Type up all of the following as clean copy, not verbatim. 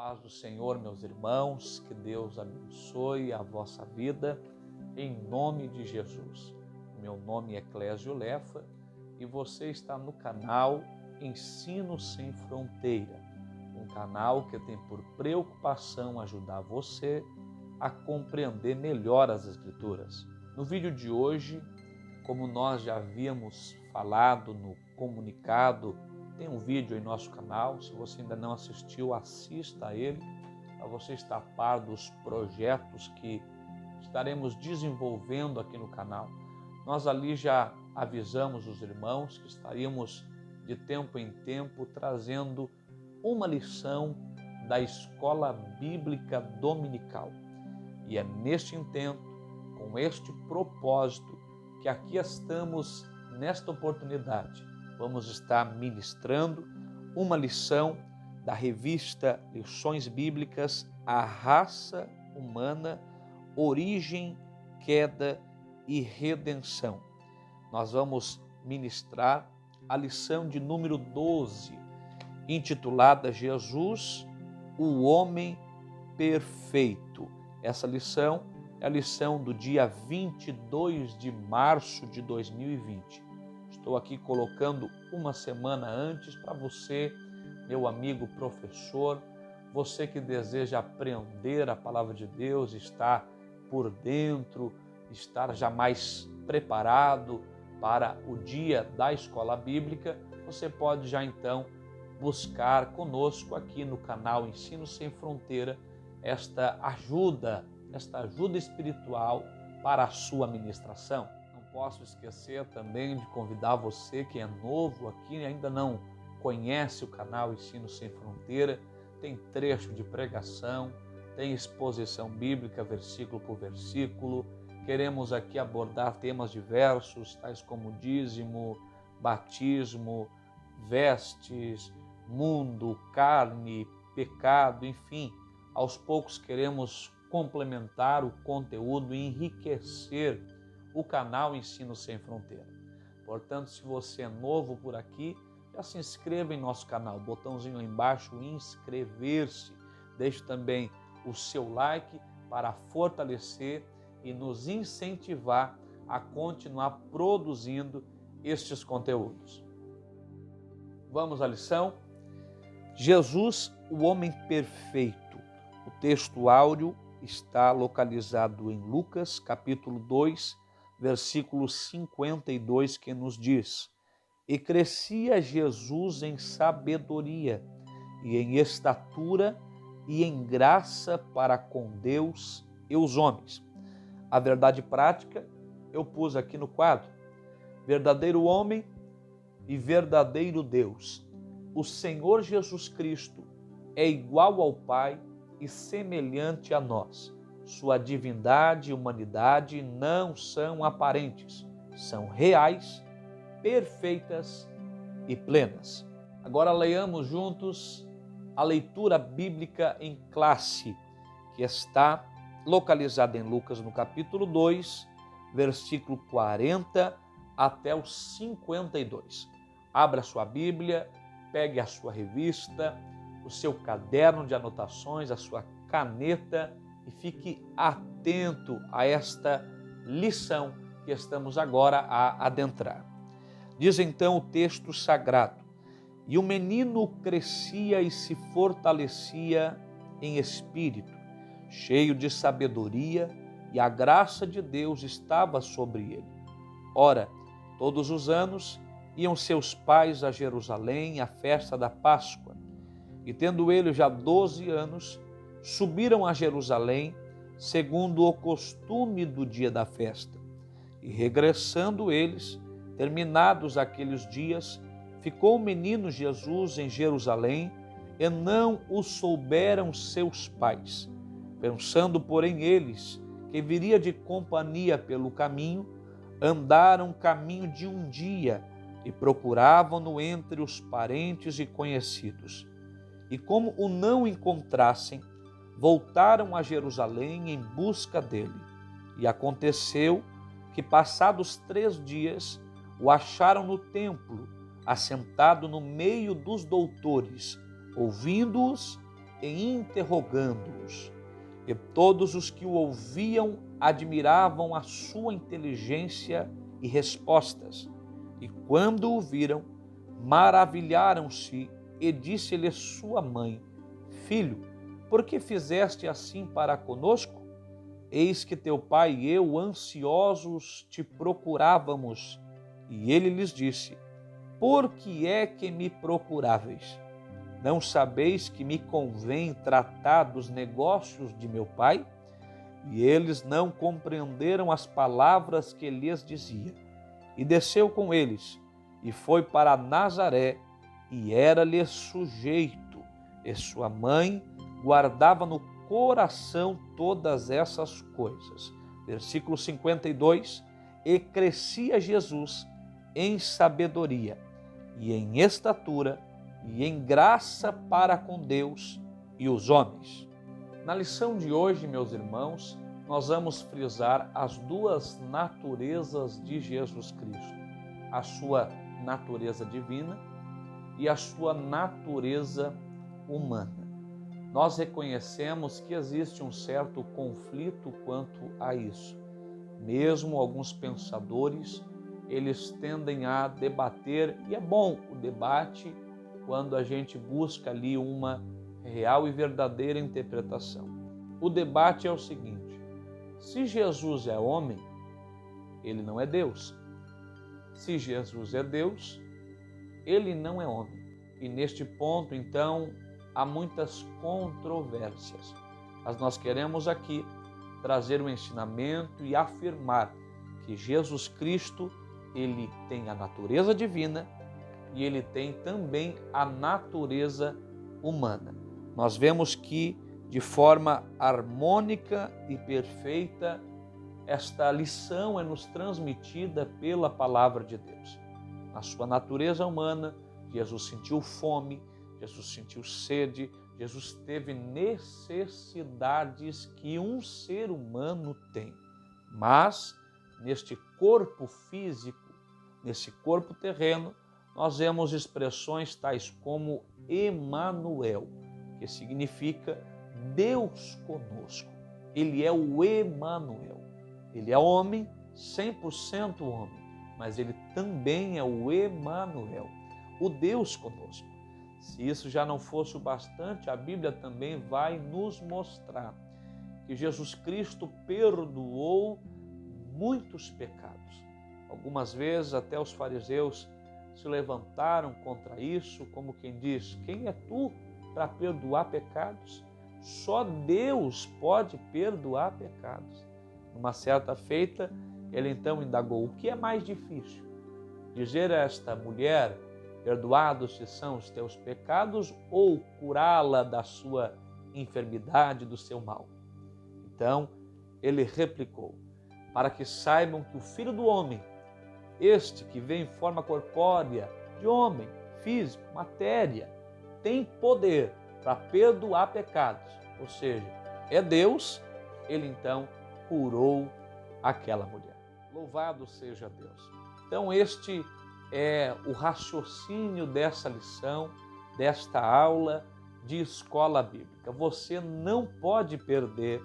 Paz do Senhor, meus irmãos, que Deus abençoe a vossa vida, em nome de Jesus. Meu nome é Clésio Lefa e você está no canal Ensino Sem Fronteira, um canal que tem por preocupação ajudar você a compreender melhor as Escrituras. No vídeo de hoje, como nós já havíamos falado no comunicado, tem um vídeo em nosso canal, se você ainda não assistiu, assista a ele, para você estar a par dos projetos que estaremos desenvolvendo aqui no canal. Nós ali já avisamos os irmãos que estaríamos de tempo em tempo trazendo uma lição da Escola Bíblica Dominical. E é neste intento, com este propósito, que aqui estamos nesta oportunidade. Vamos estar ministrando uma lição da revista Lições Bíblicas, A Raça Humana, Origem, Queda e Redenção. Nós vamos ministrar a lição de número 12, intitulada Jesus, o Homem Perfeito. Essa lição é a lição do dia 22 de março de 2020. Estou aqui colocando uma semana antes para você, meu amigo professor, você que deseja aprender a palavra de Deus, estar por dentro, estar já mais preparado para o dia da escola bíblica, você pode já então buscar conosco aqui no canal Ensino Sem Fronteira esta ajuda espiritual para a sua ministração. Não posso esquecer também de convidar você que é novo aqui e ainda não conhece o canal Ensino Sem Fronteira. Tem trecho de pregação, tem exposição bíblica, versículo por versículo. Queremos aqui abordar temas diversos, tais como dízimo, batismo, vestes, mundo, carne, pecado, enfim. Aos poucos queremos complementar o conteúdo e enriquecer o canal Ensino Sem Fronteira. Portanto, se você é novo por aqui, já se inscreva em nosso canal, botãozinho lá embaixo, inscrever-se. Deixe também o seu like para fortalecer e nos incentivar a continuar produzindo estes conteúdos. Vamos à lição? Jesus, o homem perfeito. O texto áureo está localizado em Lucas, capítulo 2, versículo 52, que nos diz: E crescia Jesus em sabedoria, e em estatura, e em graça para com Deus e os homens. A verdade prática eu pus aqui no quadro: verdadeiro homem e verdadeiro Deus. O Senhor Jesus Cristo é igual ao Pai e semelhante a nós. Sua divindade e humanidade não são aparentes, são reais, perfeitas e plenas. Agora leiamos juntos a leitura bíblica em classe, que está localizada em Lucas no capítulo 2, versículo 40 até o 52. Abra sua Bíblia, pegue a sua revista, o seu caderno de anotações, a sua caneta e fique atento a esta lição que estamos agora a adentrar. Diz então o texto sagrado: E o menino crescia e se fortalecia em espírito, cheio de sabedoria, e a graça de Deus estava sobre ele. Ora, todos os anos iam seus pais a Jerusalém à festa da Páscoa. E tendo ele já 12 anos, subiram a Jerusalém, segundo o costume do dia da festa. E regressando eles, terminados aqueles dias, ficou o menino Jesus em Jerusalém, e não o souberam seus pais. Pensando, porém, eles que viria de companhia pelo caminho, andaram caminho de um dia e procuravam-no entre os parentes e conhecidos. E como o não encontrassem, voltaram a Jerusalém em busca dele. E aconteceu que, passados 3 dias, o acharam no templo, assentado no meio dos doutores, ouvindo-os e interrogando-os. E todos os que o ouviam admiravam a sua inteligência e respostas. E quando o viram, maravilharam-se, e disse-lhe sua mãe: Filho, por que fizeste assim para conosco? Eis que teu pai e eu, ansiosos, te procurávamos. E ele lhes disse: Por que é que me procuráveis? Não sabeis que me convém tratar dos negócios de meu pai? E eles não compreenderam as palavras que lhes dizia. E desceu com eles, e foi para Nazaré, e era-lhe sujeito. E sua mãe guardava no coração todas essas coisas. Versículo 52, e crescia Jesus em sabedoria, e em estatura, e em graça para com Deus e os homens. Na lição de hoje, meus irmãos, nós vamos frisar as duas naturezas de Jesus Cristo, a sua natureza divina e a sua natureza humana. Nós reconhecemos que existe um certo conflito quanto a isso. Mesmo alguns pensadores, eles tendem a debater, e é bom o debate quando a gente busca ali uma real e verdadeira interpretação. O debate é o seguinte: se Jesus é homem, ele não é Deus. Se Jesus é Deus, ele não é homem. E neste ponto, então, há muitas controvérsias. Mas nós queremos aqui trazer um ensinamento e afirmar que Jesus Cristo, ele tem a natureza divina e ele tem também a natureza humana. Nós vemos que, de forma harmônica e perfeita, esta lição é nos transmitida pela palavra de Deus. Na sua natureza humana, Jesus sentiu fome, Jesus sentiu sede, Jesus teve necessidades que um ser humano tem. Mas, neste corpo físico, nesse corpo terreno, nós vemos expressões tais como Emanuel, que significa Deus conosco. Ele é o Emanuel. Ele é homem, 100% homem, mas ele também é o Emanuel, o Deus conosco. Se isso já não fosse o bastante, a Bíblia também vai nos mostrar que Jesus Cristo perdoou muitos pecados. Algumas vezes até os fariseus se levantaram contra isso, como quem diz: quem é tu para perdoar pecados? Só Deus pode perdoar pecados. Numa certa feita, ele então indagou: o que é mais difícil? Dizer a esta mulher: perdoados te são os teus pecados, ou curá-la da sua enfermidade, do seu mal? Então, ele replicou: para que saibam que o Filho do Homem, este que vem em forma corpórea, de homem, físico, matéria, tem poder para perdoar pecados, ou seja, é Deus, ele então curou aquela mulher. Louvado seja Deus. Então este é o raciocínio dessa lição, desta aula de escola bíblica. Você não pode perder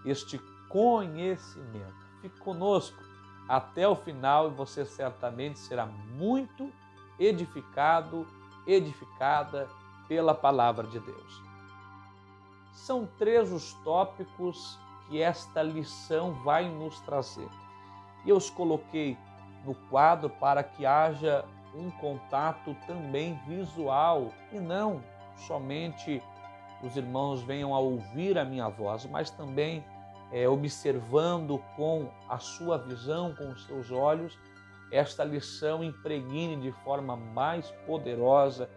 este conhecimento. Fique conosco até o final e você certamente será muito edificado, edificada pela palavra de Deus. São 3 os tópicos que esta lição vai nos trazer. E eu os coloquei no quadro para que haja um contato também visual e não somente os irmãos venham a ouvir a minha voz, mas também observando com a sua visão, com os seus olhos, esta lição impregne de forma mais poderosa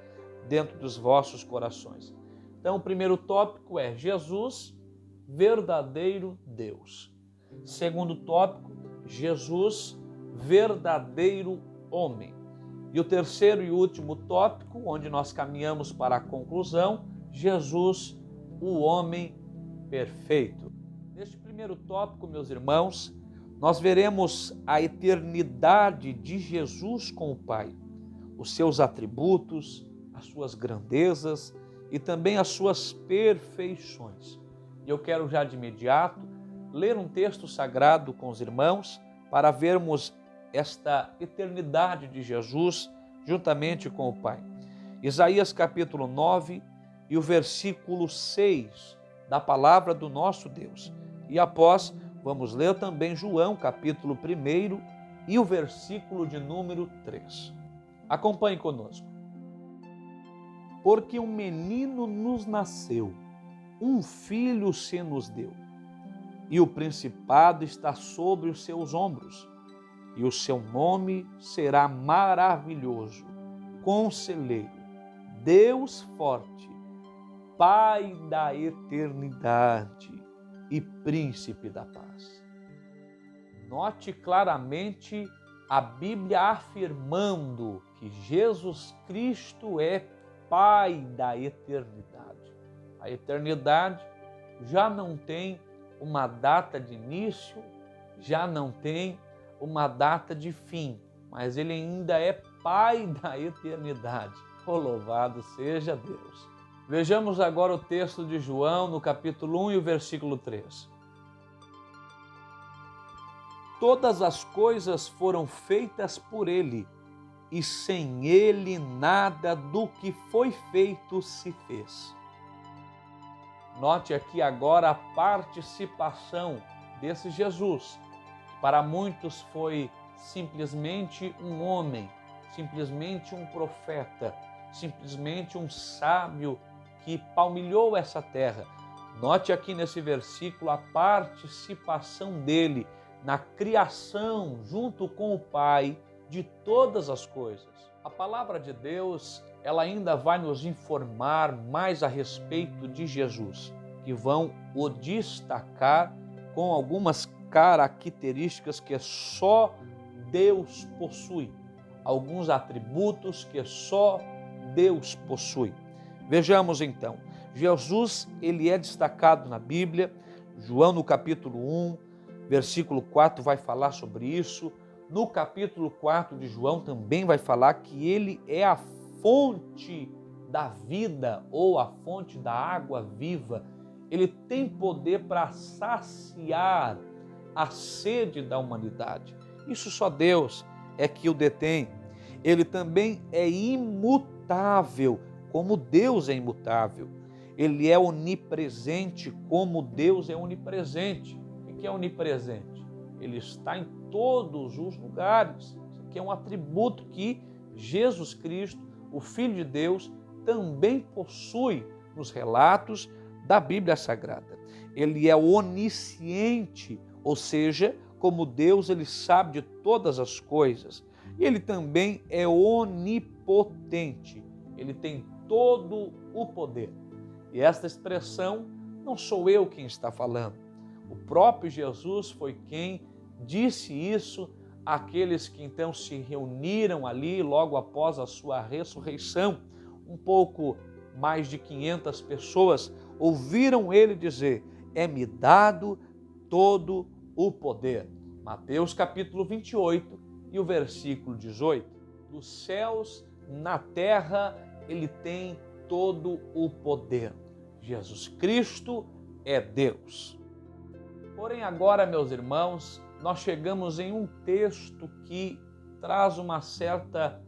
dentro dos vossos corações. Então, o primeiro tópico é Jesus, verdadeiro Deus. Segundo tópico, Jesus, verdadeiro homem. E o terceiro e último tópico, onde nós caminhamos para a conclusão, Jesus, o homem perfeito. Neste primeiro tópico, meus irmãos, nós veremos a eternidade de Jesus com o Pai, os seus atributos, as suas grandezas e também as suas perfeições. E eu quero já de imediato ler um texto sagrado com os irmãos para vermos esta eternidade de Jesus juntamente com o Pai. Isaías capítulo 9 e o versículo 6 da palavra do nosso Deus. E após, vamos ler também João capítulo 1 e o versículo de número 3. Acompanhe conosco. Porque um menino nos nasceu, um filho se nos deu, e o principado está sobre os seus ombros, e o seu nome será maravilhoso, Conselheiro, Deus forte, Pai da eternidade e Príncipe da paz. Note claramente a Bíblia afirmando que Jesus Cristo é Pai da eternidade. A eternidade já não tem uma data de início, já não tem uma data de fim, mas Ele ainda é Pai da eternidade. Oh, louvado seja Deus! Vejamos agora o texto de João no capítulo 1 e o versículo 3. Todas as coisas foram feitas por Ele, e sem Ele nada do que foi feito se fez. Note aqui agora a participação desse Jesus. Para muitos foi simplesmente um homem, simplesmente um profeta, simplesmente um sábio que palmilhou essa terra. Note aqui nesse versículo a participação dele na criação, junto com o Pai, de todas as coisas. A palavra de Deus, ela ainda vai nos informar mais a respeito de Jesus, que vão o destacar com algumas características que só Deus possui, alguns atributos que só Deus possui. Vejamos então, Jesus, ele é destacado na Bíblia. João no capítulo 1, versículo 4 vai falar sobre isso. No capítulo 4 de João também vai falar que ele é a fonte da vida ou a fonte da água viva. Ele tem poder para saciar a sede da humanidade. Isso só Deus é que o detém. Ele também é imutável, como Deus é imutável. Ele é onipresente, como Deus é onipresente. O que é onipresente? Ele está em todos os lugares. Isso aqui é um atributo que Jesus Cristo, o Filho de Deus, também possui nos relatos da Bíblia Sagrada. Ele é onisciente, ou seja, como Deus, ele sabe de todas as coisas. E ele também é onipotente. Ele tem todo o poder. E esta expressão não sou eu quem está falando. O próprio Jesus foi quem disse isso àqueles que então se reuniram ali logo após a sua ressurreição. Um pouco mais de 500 pessoas ouviram ele dizer: é-me dado todo o poder. Mateus capítulo 28 e o versículo 18. Dos céus na terra ele tem todo o poder. Jesus Cristo é Deus. Porém agora, meus irmãos, nós chegamos em um texto que traz uma certa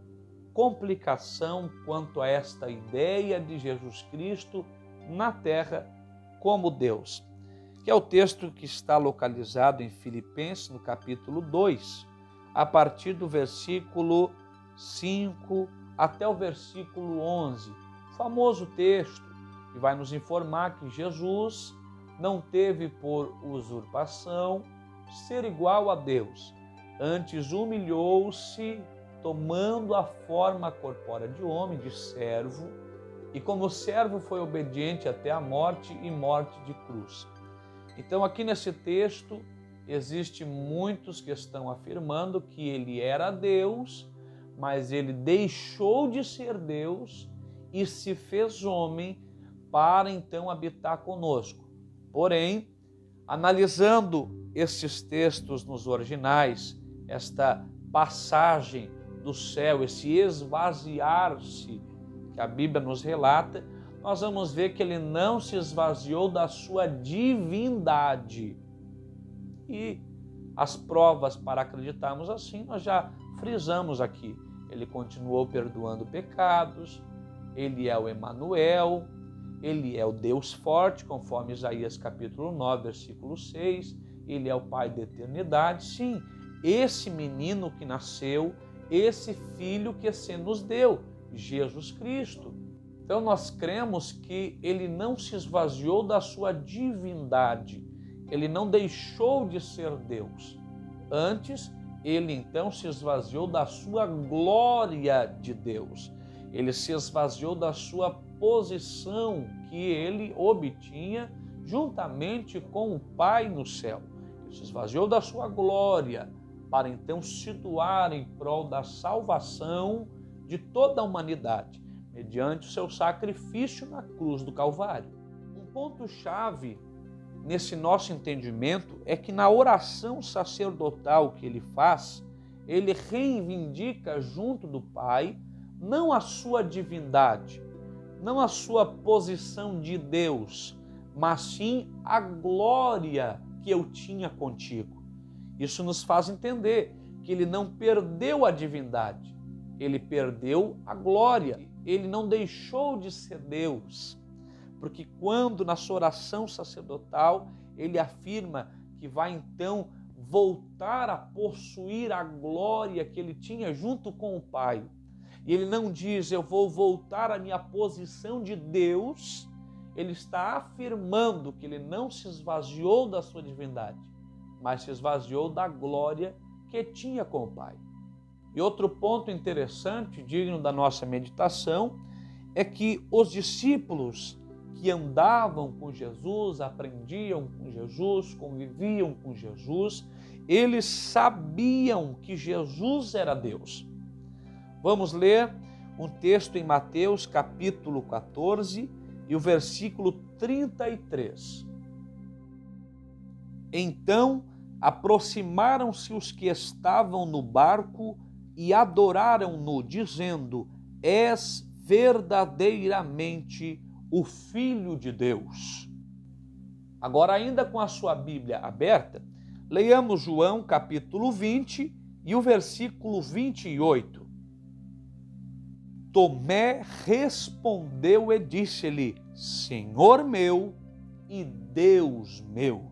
complicação quanto a esta ideia de Jesus Cristo na terra como Deus, que é o texto que está localizado em Filipenses, no capítulo 2, a partir do versículo 5 até o versículo 11. Famoso texto que vai nos informar que Jesus não teve por usurpação ser igual a Deus, antes humilhou-se, tomando a forma corpórea de homem, de servo, e como servo foi obediente até a morte e morte de cruz. Então aqui nesse texto existe muitos que estão afirmando que ele era Deus, mas ele deixou de ser Deus e se fez homem para então habitar conosco. Porém, analisando esses textos nos originais, esta passagem do céu, esse esvaziar-se que a Bíblia nos relata, nós vamos ver que ele não se esvaziou da sua divindade. E as provas para acreditarmos assim, nós já frisamos aqui. Ele continuou perdoando pecados, ele é o Emanuel, ele é o Deus forte, conforme Isaías capítulo 9, versículo 6, ele é o Pai da eternidade. Sim, esse menino que nasceu, esse filho que se nos deu, Jesus Cristo. Então nós cremos que ele não se esvaziou da sua divindade, ele não deixou de ser Deus. Antes, ele então se esvaziou da sua glória de Deus. Ele se esvaziou da sua posição que ele obtinha juntamente com o Pai no céu. Ele se esvaziou da sua glória para então se doar em prol da salvação de toda a humanidade, mediante o seu sacrifício na cruz do Calvário. Um ponto-chave nesse nosso entendimento é que na oração sacerdotal que ele faz, ele reivindica junto do Pai não a sua divindade, não a sua posição de Deus, mas sim a glória que eu tinha contigo. Isso nos faz entender que ele não perdeu a divindade, ele perdeu a glória, ele não deixou de ser Deus. Porque quando na sua oração sacerdotal ele afirma que vai então voltar a possuir a glória que ele tinha junto com o Pai. E ele não diz, eu vou voltar à minha posição de Deus, ele está afirmando que ele não se esvaziou da sua divindade, mas se esvaziou da glória que tinha com o Pai. E outro ponto interessante, digno da nossa meditação, é que os discípulos que andavam com Jesus, aprendiam com Jesus, conviviam com Jesus, eles sabiam que Jesus era Deus. Vamos ler um texto em Mateus capítulo 14 e o versículo 33. Então aproximaram-se os que estavam no barco e adoraram-no, dizendo, és verdadeiramente o Filho de Deus. Agora, ainda com a sua Bíblia aberta, leiamos João capítulo 20 e o versículo 28. Tomé respondeu e disse-lhe, Senhor meu e Deus meu.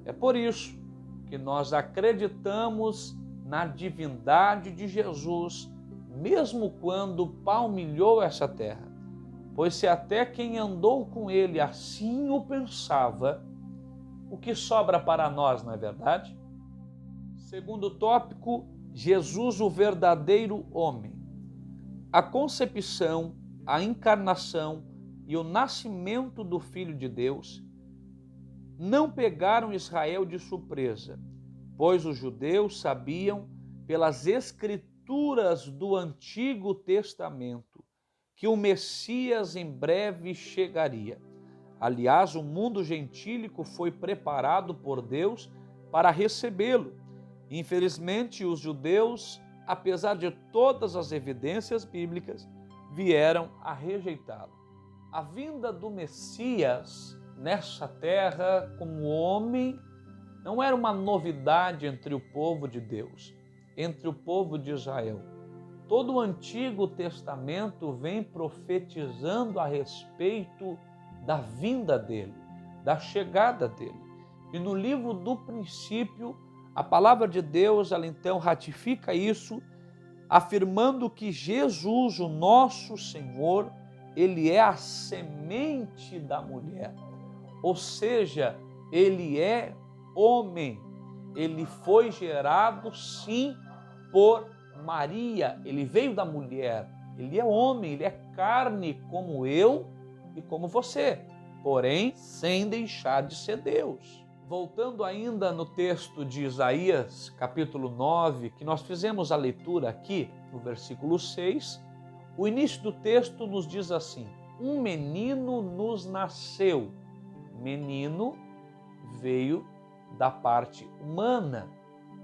É por isso que nós acreditamos na divindade de Jesus, mesmo quando palmilhou essa terra. Pois se até quem andou com ele assim o pensava, o que sobra para nós, não é verdade? Segundo tópico, Jesus, o verdadeiro homem. A concepção, a encarnação e o nascimento do Filho de Deus não pegaram Israel de surpresa, pois os judeus sabiam pelas escrituras do Antigo Testamento que o Messias em breve chegaria. Aliás, o mundo gentílico foi preparado por Deus para recebê-lo. Infelizmente, os judeus, apesar de todas as evidências bíblicas, vieram a rejeitá-lo. A vinda do Messias nessa terra como homem não era uma novidade entre o povo de Deus, entre o povo de Israel. Todo o Antigo Testamento vem profetizando a respeito da vinda dele, da chegada dele. E no livro do princípio, a palavra de Deus, ela então ratifica isso, afirmando que Jesus, o nosso Senhor, ele é a semente da mulher. Ou seja, ele é homem. Ele foi gerado, sim, por Maria. Ele veio da mulher. Ele é homem, ele é carne como eu e como você. Porém, sem deixar de ser Deus. Voltando ainda no texto de Isaías, capítulo 9, que nós fizemos a leitura aqui, no versículo 6, o início do texto nos diz assim, um menino nos nasceu. Menino veio da parte humana.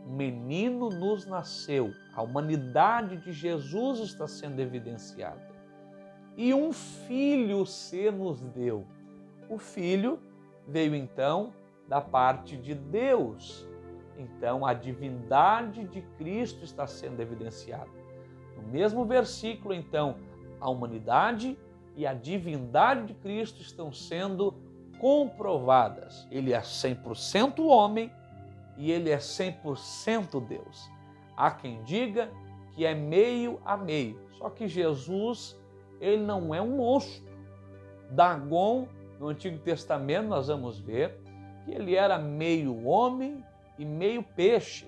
Um menino nos nasceu. A humanidade de Jesus está sendo evidenciada. e um filho se nos deu. O filho veio então da parte de Deus. Então a divindade de Cristo está sendo evidenciada. No mesmo versículo, então, a humanidade e a divindade de Cristo estão sendo comprovadas. Ele é 100% homem e ele é 100% Deus. Há quem diga que é meio a meio. Só que Jesus, ele não é um monstro. Dagon, no Antigo Testamento, nós vamos ver que ele era meio homem e meio peixe.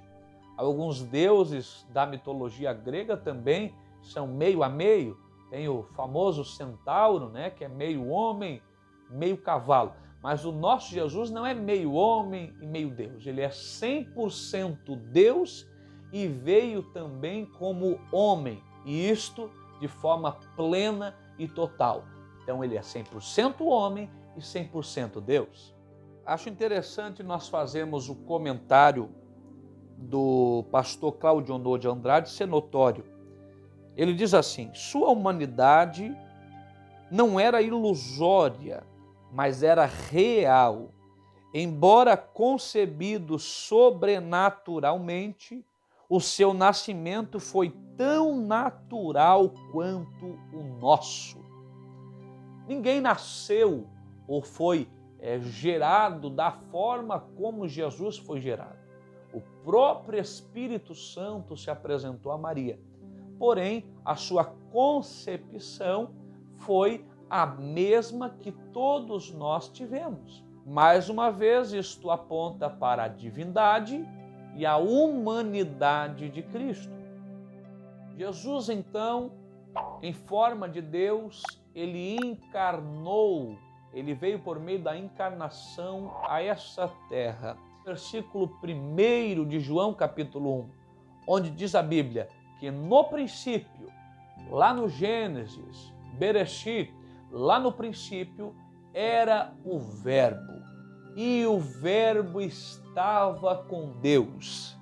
Alguns deuses da mitologia grega também são meio a meio. Tem o famoso centauro, né, que é meio homem, meio cavalo. Mas o nosso Jesus não é meio homem e meio Deus. Ele é 100% Deus e veio também como homem. E isto de forma plena e total. Então ele é 100% homem e 100% Deus. Acho interessante nós fazermos o comentário do pastor Cláudio Honor de Andrade ser notório. Ele diz assim: sua humanidade não era ilusória, mas era real. Embora concebido sobrenaturalmente, o seu nascimento foi tão natural quanto o nosso. Ninguém nasceu ou foi gerado da forma como Jesus foi gerado. O próprio Espírito Santo se apresentou a Maria. Porém, a sua concepção foi a mesma que todos nós tivemos. Mais uma vez, isto aponta para a divindade e a humanidade de Cristo. Jesus, então, em forma de Deus, ele encarnou, ele veio por meio da encarnação a essa terra. Versículo 1 de João, capítulo 1, onde diz a Bíblia que no princípio, lá no Gênesis, Bereshit, lá no princípio, era o Verbo. E o Verbo estava com Deus.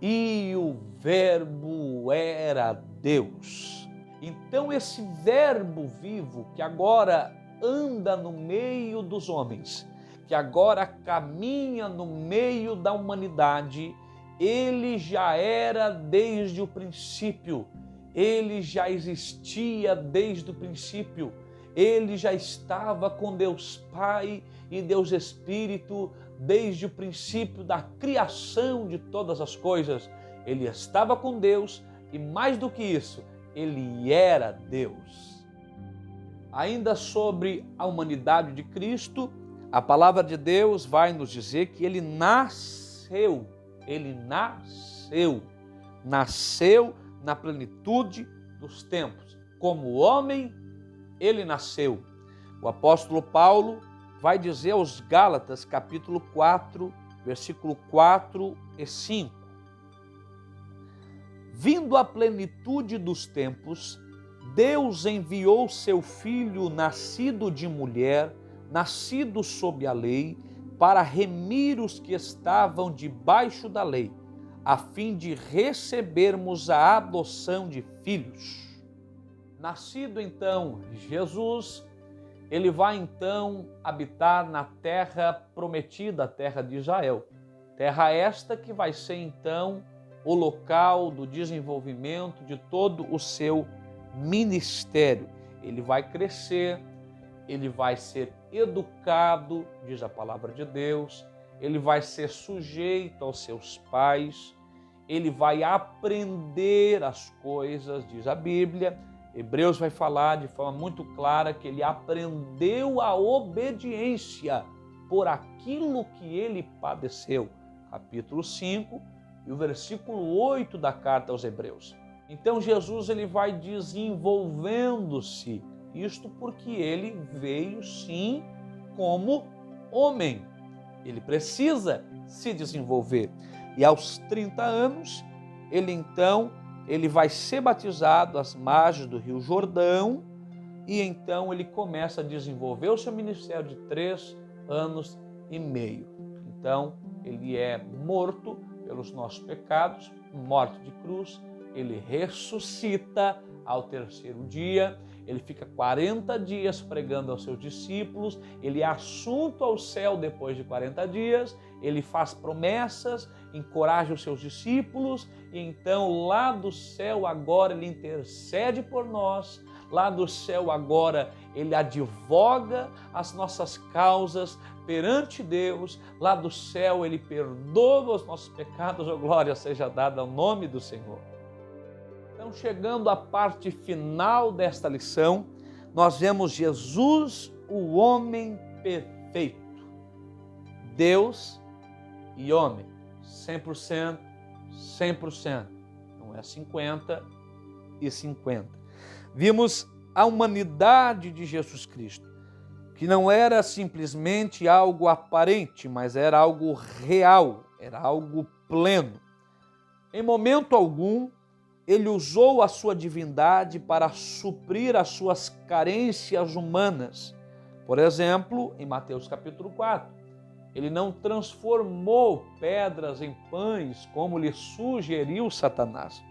E o Verbo era Deus. Então esse Verbo vivo que agora anda no meio dos homens, que agora caminha no meio da humanidade, ele já era desde o princípio, ele já existia desde o princípio, ele já estava com Deus Pai e Deus Espírito desde o princípio da criação de todas as coisas. Ele estava com Deus e, mais do que isso, ele era Deus. Ainda sobre a humanidade de Cristo, a palavra de Deus vai nos dizer que ele nasceu na plenitude dos tempos. Como homem, ele nasceu. O apóstolo Paulo vai dizer aos Gálatas, capítulo 4, versículo 4 e 5. Vindo a plenitude dos tempos, Deus enviou seu Filho, nascido de mulher, nascido sob a lei, para remir os que estavam debaixo da lei, a fim de recebermos a adoção de filhos. Nascido então Jesus, ele vai então habitar na terra prometida, a terra de Israel. Terra esta que vai ser então o local do desenvolvimento de todo o seu ministério. Ele vai crescer, ele vai ser educado, diz a palavra de Deus, ele vai ser sujeito aos seus pais, ele vai aprender as coisas, diz a Bíblia. Hebreus vai falar de forma muito clara que ele aprendeu a obediência por aquilo que ele padeceu. Capítulo 5 e o versículo 8 da carta aos Hebreus. Então Jesus ele vai desenvolvendo-se, isto porque ele veio sim como homem. Ele precisa se desenvolver. E aos 30 anos, ele vai ser batizado às margens do Rio Jordão e então ele começa a desenvolver o seu ministério de 3 anos e meio. Então, ele é morto pelos nossos pecados, morte de cruz, ele ressuscita ao terceiro dia, ele fica 40 dias pregando aos seus discípulos, ele é assunto ao céu depois de 40 dias, ele faz promessas, encoraja os seus discípulos, e então lá do céu agora ele intercede por nós, lá do céu agora ele advoga as nossas causas perante Deus, lá do céu ele perdoa os nossos pecados, oh, glória seja dada ao nome do Senhor. Então, chegando à parte final desta lição, nós vemos Jesus, o homem perfeito, Deus e homem, 100%, 100%, não é 50 e 50. Vimos a humanidade de Jesus Cristo, que não era simplesmente algo aparente, mas era algo real, era algo pleno. Em momento algum, ele usou a sua divindade para suprir as suas carências humanas. Por exemplo, em Mateus capítulo 4, ele não transformou pedras em pães, como lhe sugeriu Satanás.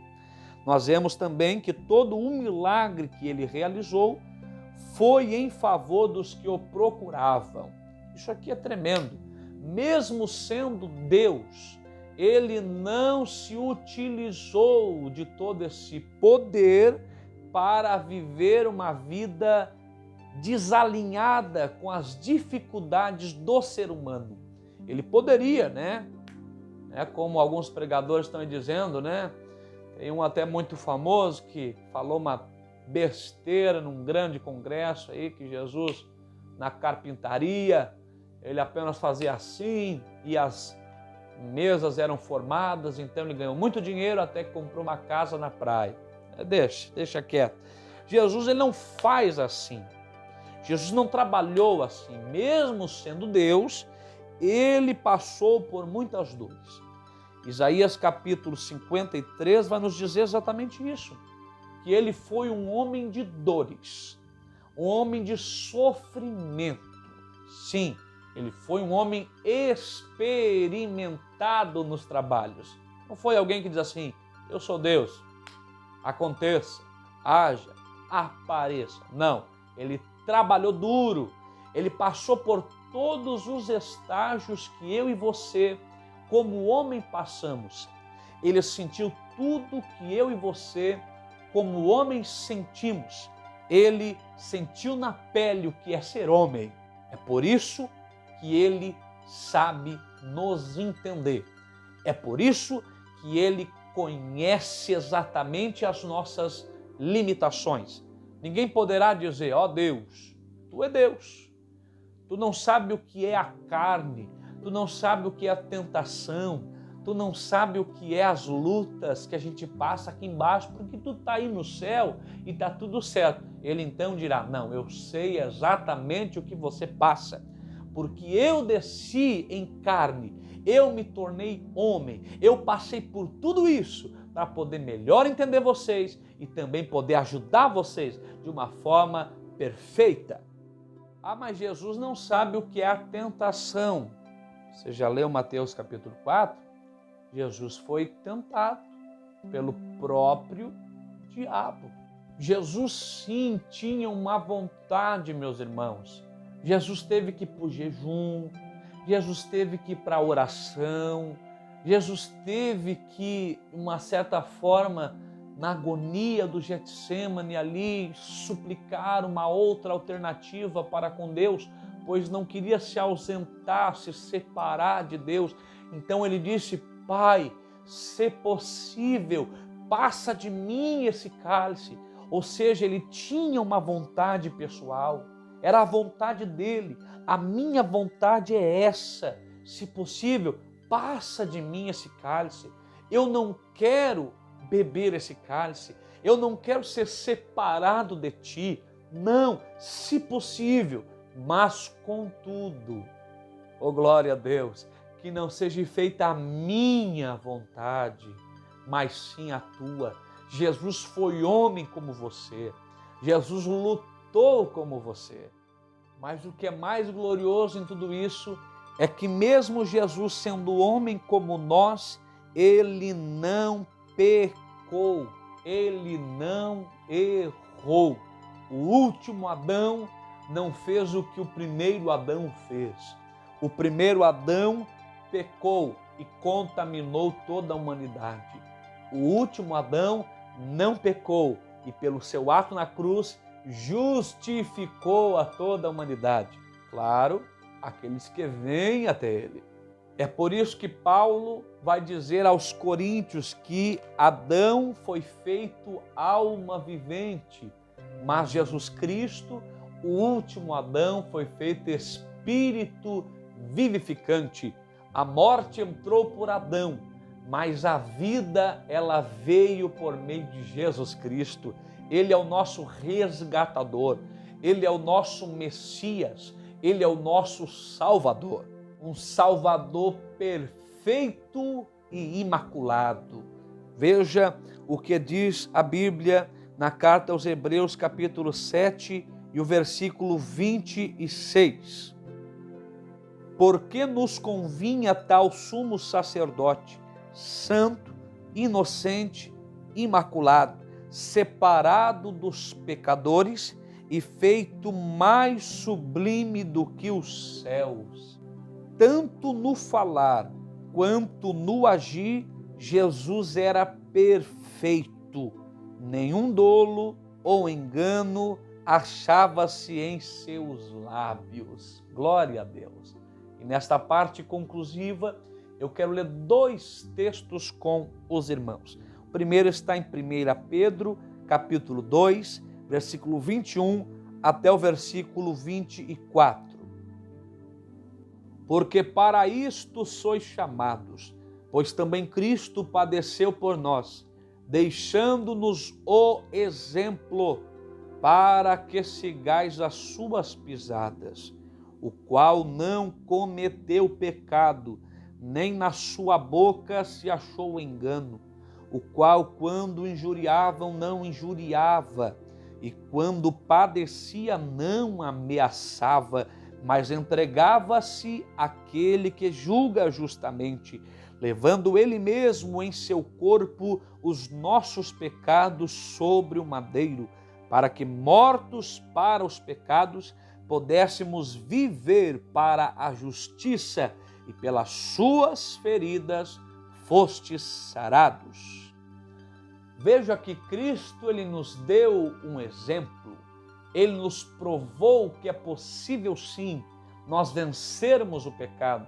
Nós vemos também que todo o milagre que ele realizou foi em favor dos que o procuravam. Isso aqui é tremendo. Mesmo sendo Deus, ele não se utilizou de todo esse poder para viver uma vida desalinhada com as dificuldades do ser humano. Ele poderia, né? Como alguns pregadores estão dizendo, né? Tem um até muito famoso que falou uma besteira num grande congresso aí, que Jesus, na carpintaria, ele apenas fazia assim e as mesas eram formadas, então ele ganhou muito dinheiro até que comprou uma casa na praia. Deixa quieto. Jesus, ele não faz assim. Jesus não trabalhou assim. Mesmo sendo Deus, ele passou por muitas dores. Isaías capítulo 53 vai nos dizer exatamente isso, que ele foi um homem de dores, um homem de sofrimento. Sim, ele foi um homem experimentado nos trabalhos. Não foi alguém que diz assim, eu sou Deus, aconteça, haja, apareça. Não, ele trabalhou duro, ele passou por todos os estágios que eu e você, como homem, passamos. Ele sentiu tudo que eu e você, como homens, sentimos. Ele sentiu na pele o que é ser homem. É por isso que ele sabe nos entender. É por isso que ele conhece exatamente as nossas limitações. Ninguém poderá dizer, ó Deus, tu é Deus. Tu não sabe o que é a carne, tu não sabe o que é a tentação, tu não sabe o que é as lutas que a gente passa aqui embaixo, porque tu está aí no céu e está tudo certo. Ele então dirá, não, eu sei exatamente o que você passa, porque eu desci em carne, eu me tornei homem, eu passei por tudo isso para poder melhor entender vocês e também poder ajudar vocês de uma forma perfeita. Ah, mas Jesus não sabe o que é a tentação. Você já leu Mateus capítulo 4? Jesus foi tentado pelo próprio diabo. Jesus sim tinha uma vontade, meus irmãos. Jesus teve que ir para o jejum, Jesus teve que ir para a oração, Jesus teve que, de uma certa forma, na agonia do Getsêmani ali, suplicar uma outra alternativa para com Deus, pois não queria se ausentar, se separar de Deus. Então ele disse, Pai, se possível, passa de mim esse cálice. Ou seja, ele tinha uma vontade pessoal, era a vontade dele. A minha vontade é essa, se possível, passa de mim esse cálice. Eu não quero beber esse cálice, eu não quero ser separado de ti. Não, se possível, mas contudo, oh glória a Deus, que não seja feita a minha vontade, mas sim a tua. Jesus foi homem como você, Jesus lutou como você, mas o que é mais glorioso em tudo isso é que mesmo Jesus sendo homem como nós, ele não pecou, ele não errou. O último Adão não fez o que o primeiro Adão fez. O primeiro Adão pecou e contaminou toda a humanidade. O último Adão não pecou e, pelo seu ato na cruz, justificou a toda a humanidade. Claro, aqueles que vêm até ele. É por isso que Paulo vai dizer aos Coríntios que Adão foi feito alma vivente, mas Jesus Cristo, o último Adão, foi feito espírito vivificante. A morte entrou por Adão, mas a vida, ela veio por meio de Jesus Cristo. Ele é o nosso resgatador, ele é o nosso Messias, ele é o nosso Salvador. Um Salvador perfeito e imaculado. Veja o que diz a Bíblia na carta aos Hebreus, capítulo 7 e o versículo 26. Porque nos convinha tal sumo sacerdote, santo, inocente, imaculado, separado dos pecadores e feito mais sublime do que os céus. Tanto no falar quanto no agir, Jesus era perfeito. Nenhum dolo ou engano achava-se em seus lábios. Glória a Deus. E nesta parte conclusiva, eu quero ler 2 textos com os irmãos. O primeiro está em 1 Pedro, capítulo 2, versículo 21 até o versículo 24. Porque para isto sois chamados, pois também Cristo padeceu por nós, deixando-nos o exemplo, para que sigais as suas pisadas, o qual não cometeu pecado, nem na sua boca se achou engano, o qual, quando injuriavam, não injuriava, e quando padecia, não ameaçava, mas entregava-se àquele que julga justamente, levando ele mesmo em seu corpo os nossos pecados sobre o madeiro, para que, mortos para os pecados, pudéssemos viver para a justiça, e pelas suas feridas fostes sarados. Veja que Cristo, ele nos deu um exemplo. Ele nos provou que é possível sim nós vencermos o pecado.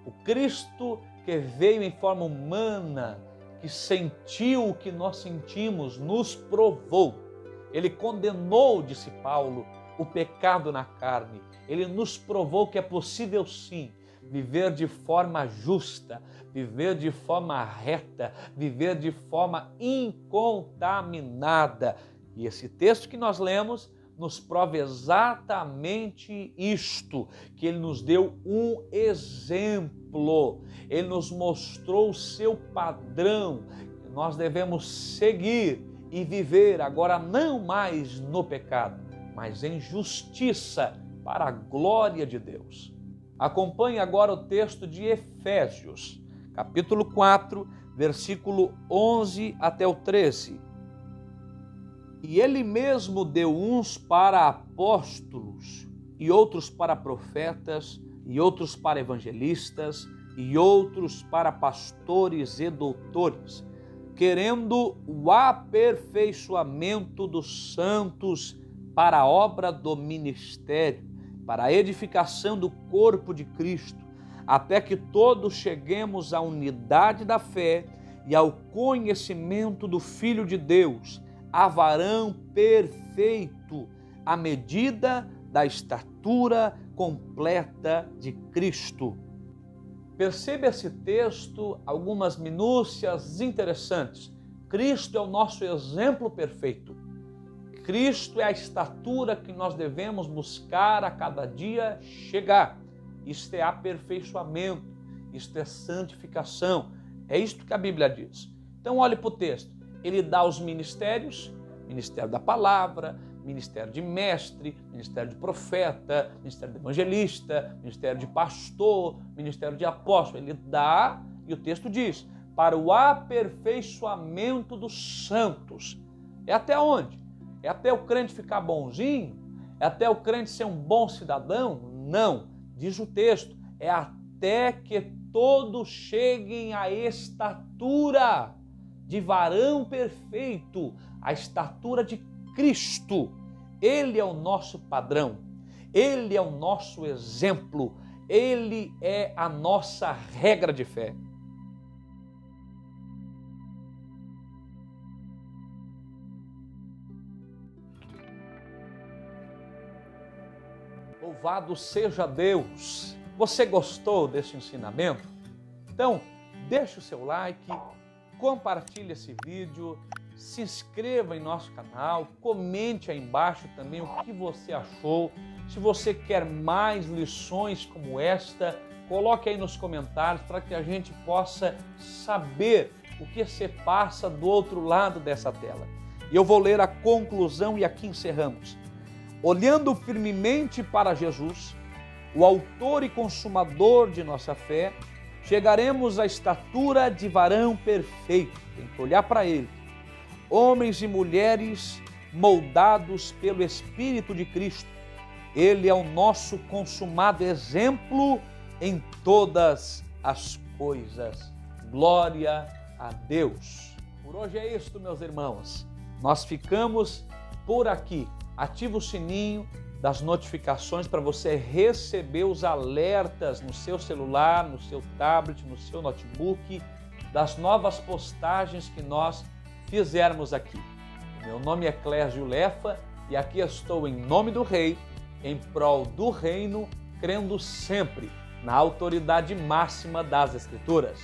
O Cristo que veio em forma humana, que sentiu o que nós sentimos, nos provou. Ele condenou, disse Paulo, o pecado na carne. Ele nos provou que é possível sim viver de forma justa, viver de forma reta, viver de forma incontaminada. E esse texto que nós lemos nos prova exatamente isto, que ele nos deu um exemplo, ele nos mostrou o seu padrão, que nós devemos seguir e viver agora não mais no pecado, mas em justiça para a glória de Deus. Acompanhe agora o texto de Efésios, capítulo 4, versículo 11 até o 13. E ele mesmo deu uns para apóstolos, e outros para profetas, e outros para evangelistas, e outros para pastores e doutores, querendo o aperfeiçoamento dos santos para a obra do ministério, para a edificação do corpo de Cristo, até que todos cheguemos à unidade da fé e ao conhecimento do Filho de Deus, a varão perfeito, à medida da estatura completa de Cristo. Perceba esse texto, algumas minúcias interessantes. Cristo é o nosso exemplo perfeito. Cristo é a estatura que nós devemos buscar a cada dia chegar. Isto é aperfeiçoamento, isto é santificação. É isto que a Bíblia diz. Então olhe para o texto. Ele dá os ministérios, ministério da palavra, ministério de mestre, ministério de profeta, ministério de evangelista, ministério de pastor, ministério de apóstolo. Ele dá, e o texto diz, para o aperfeiçoamento dos santos. É até onde? É até o crente ficar bonzinho? É até o crente ser um bom cidadão? Não, diz o texto, é até que todos cheguem à estatura de varão perfeito, a estatura de Cristo. Ele é o nosso padrão, Ele é o nosso exemplo, Ele é a nossa regra de fé. Louvado seja Deus! Você gostou desse ensinamento? Então, deixe o seu like, compartilhe esse vídeo, se inscreva em nosso canal, comente aí embaixo também o que você achou. Se você quer mais lições como esta, coloque aí nos comentários para que a gente possa saber o que se passa do outro lado dessa tela. E eu vou ler a conclusão e aqui encerramos. Olhando firmemente para Jesus, o autor e consumador de nossa fé, chegaremos à estatura de varão perfeito. Tem que olhar para ele. Homens e mulheres moldados pelo Espírito de Cristo. Ele é o nosso consumado exemplo em todas as coisas. Glória a Deus. Por hoje é isto, meus irmãos. Nós ficamos por aqui. Ativa o sininho das notificações para você receber os alertas no seu celular, no seu tablet, no seu notebook, das novas postagens que nós fizermos aqui. Meu nome é Clésio Lefa e aqui estou em nome do Rei, em prol do reino, crendo sempre na autoridade máxima das Escrituras.